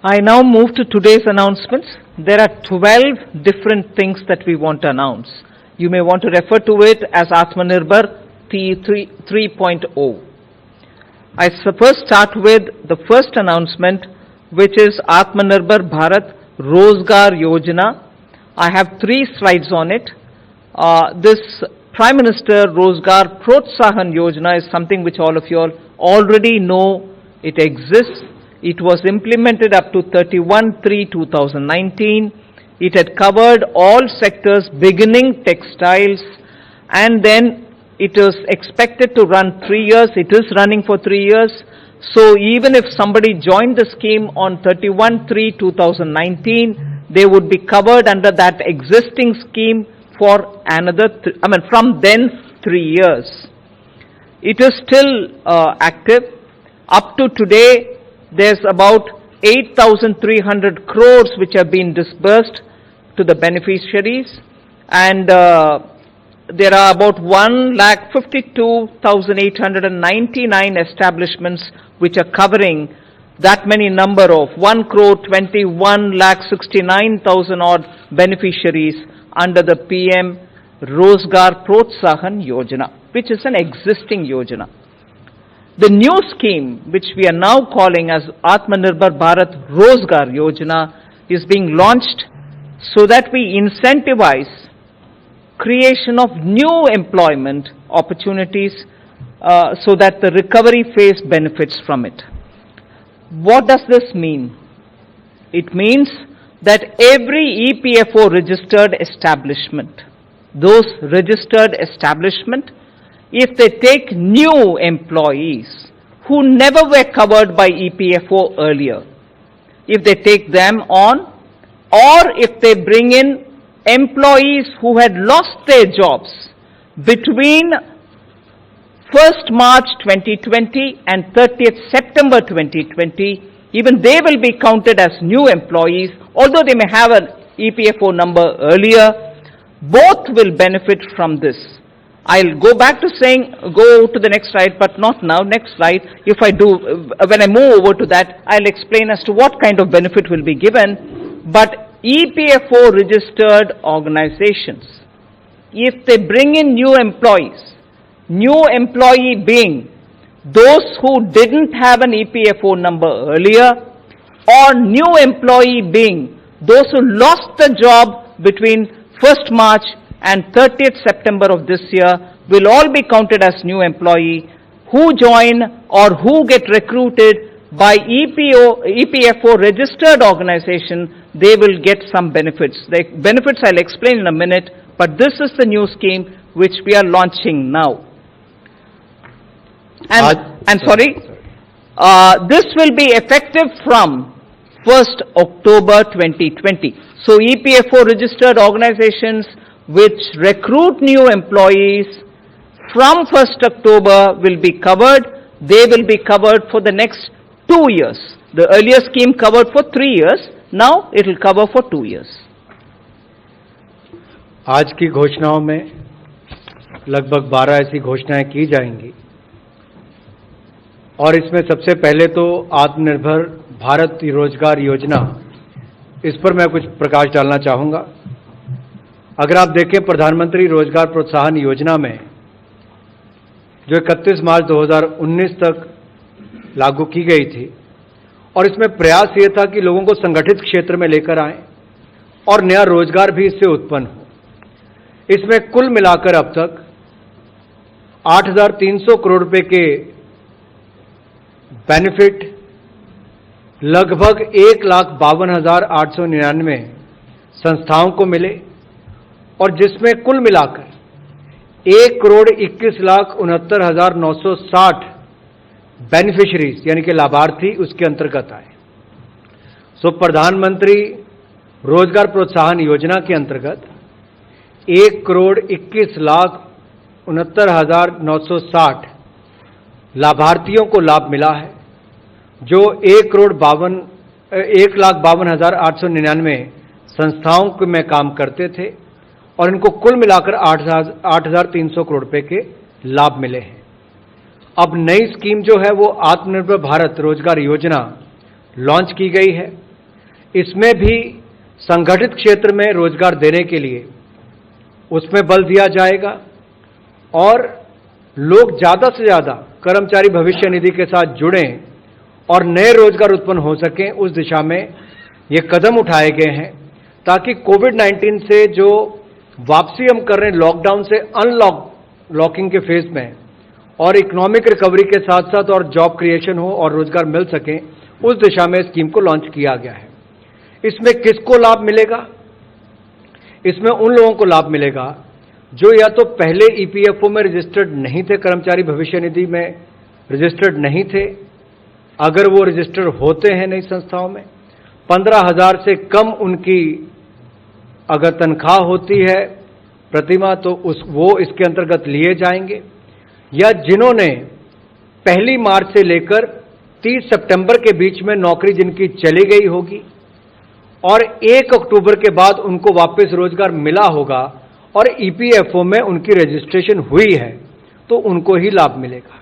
I now move to today's announcements. There are 12 different things that we want to announce. You may want to refer to it as Atmanirbhar 3.0. I first start with the first announcement, which is Atmanirbhar Bharat Rozgar Yojana. I have 3 slides on it. This Prime Minister Rozgar Protsahan Yojana is something which all of you all already know. It exists. It was implemented up to 31/3/2019. It had covered all sectors beginning textiles, and then it is expected to run 3 years. It is running for 3 years. So even if somebody joined the scheme on 31/3/2019, they would be covered under that existing scheme for another, from then 3 years. It is still active. Up to today, there's about 8,300 crores which have been disbursed to the beneficiaries, and there are about 1,52,899 establishments which are covering that many number of 1,21,69,000 odd beneficiaries under the PM Rozgar Protsahan Yojana, which is an existing Yojana. The new scheme, which we are now calling as Atmanirbhar Bharat Rozgar Yojana, is being launched so that we incentivize creation of new employment opportunities so that the recovery phase benefits from it. What does this mean? It means that every EPFO registered establishment, those registered establishment, if they take new employees who never were covered by EPFO earlier, if they take them on, or if they bring in employees who had lost their jobs between 1st March 2020 and 30th September 2020, even they will be counted as new employees, although they may have an EPFO number earlier. Both will benefit from this. I'll go back to saying, go to the next slide, but not now. Next slide. If I do, when I move over to that, I'll explain as to what kind of benefit will be given. But EPFO registered organizations, if they bring in new employees, new employee being those who didn't have an EPFO number earlier, or new employee being those who lost the job between 1st March and 30th September of this year, will all be counted as new employee. Who join or who get recruited by EPFO registered organization, they will get some benefits. The benefits I'll explain in a minute, but this is the new scheme which we are launching now. This will be effective from 1st October 2020. So EPFO registered organizations which recruit new employees from 1st October will be covered. They will be covered for the next 2 years. The earlier scheme covered for 3 years. Now it will cover for 2 years. आज की घोषणाओं में लगभग 12 ऐसी घोषणाएं की जाएंगी, और इसमें सबसे पहले तो आत्मनिर्भर भारत रोजगार योजना, इस पर मैं कुछ प्रकाश डालना चाहूँगा। अगर आप देखें, प्रधानमंत्री रोजगार प्रोत्साहन योजना में जो 31 मार्च 2019 तक लागू की गई थी, और इसमें प्रयास ये था कि लोगों को संगठित क्षेत्र में लेकर आएं और नया रोजगार भी इससे उत्पन्न हो। इसमें कुल मिलाकर अब तक 8,300 करोड़ रुपए के बेनिफिट लगभग 1,52,899 संस्थाओं को मिले, और जिसमें कुल मिलाकर 1,21,69,960 बेनिफिशरीज यानी कि लाभार्थी उसके अंतर्गत आए। सो प्रधानमंत्री रोजगार प्रोत्साहन योजना के अंतर्गत 1,21,69,960 लाभार्थियों को लाभ मिला है, जो 1,52,899 संस्थाओं में काम करते थे, और इनको कुल मिलाकर 8,300 करोड़ रुपए के लाभ मिले हैं। अब नई स्कीम जो है वो आत्मनिर्भर भारत रोजगार योजना लॉन्च की गई है, इसमें भी संगठित क्षेत्र में रोजगार देने के लिए उसमें बल दिया जाएगा और लोग ज़्यादा से ज़्यादा कर्मचारी भविष्य निधि के साथ जुड़ें और नए रोजगार उत्पन्न हो सकें, उस दिशा में ये कदम उठाए गए हैं ताकि कोविड-19 से जो वापसी हम कर रहे हैं लॉकडाउन से लॉकिंग के फेज में और इकोनॉमिक रिकवरी के साथ साथ और जॉब क्रिएशन हो और रोजगार मिल सकें, उस दिशा में स्कीम को लॉन्च किया गया है। इसमें किसको लाभ मिलेगा? इसमें उन लोगों को लाभ मिलेगा जो या तो पहले ईपीएफओ में रजिस्टर्ड नहीं थे, कर्मचारी भविष्य निधि में रजिस्टर्ड नहीं थे, अगर वो रजिस्टर्ड होते हैं नई संस्थाओं में, 15,000 से कम उनकी अगर तनख्वाह होती है प्रतिमाह तो वो इसके अंतर्गत लिए जाएंगे, या जिन्होंने 1 मार्च से लेकर 30 सितंबर के बीच में नौकरी जिनकी चली गई होगी और 1 अक्टूबर के बाद उनको वापस रोजगार मिला होगा और ईपीएफओ में उनकी रजिस्ट्रेशन हुई है, तो उनको ही लाभ मिलेगा।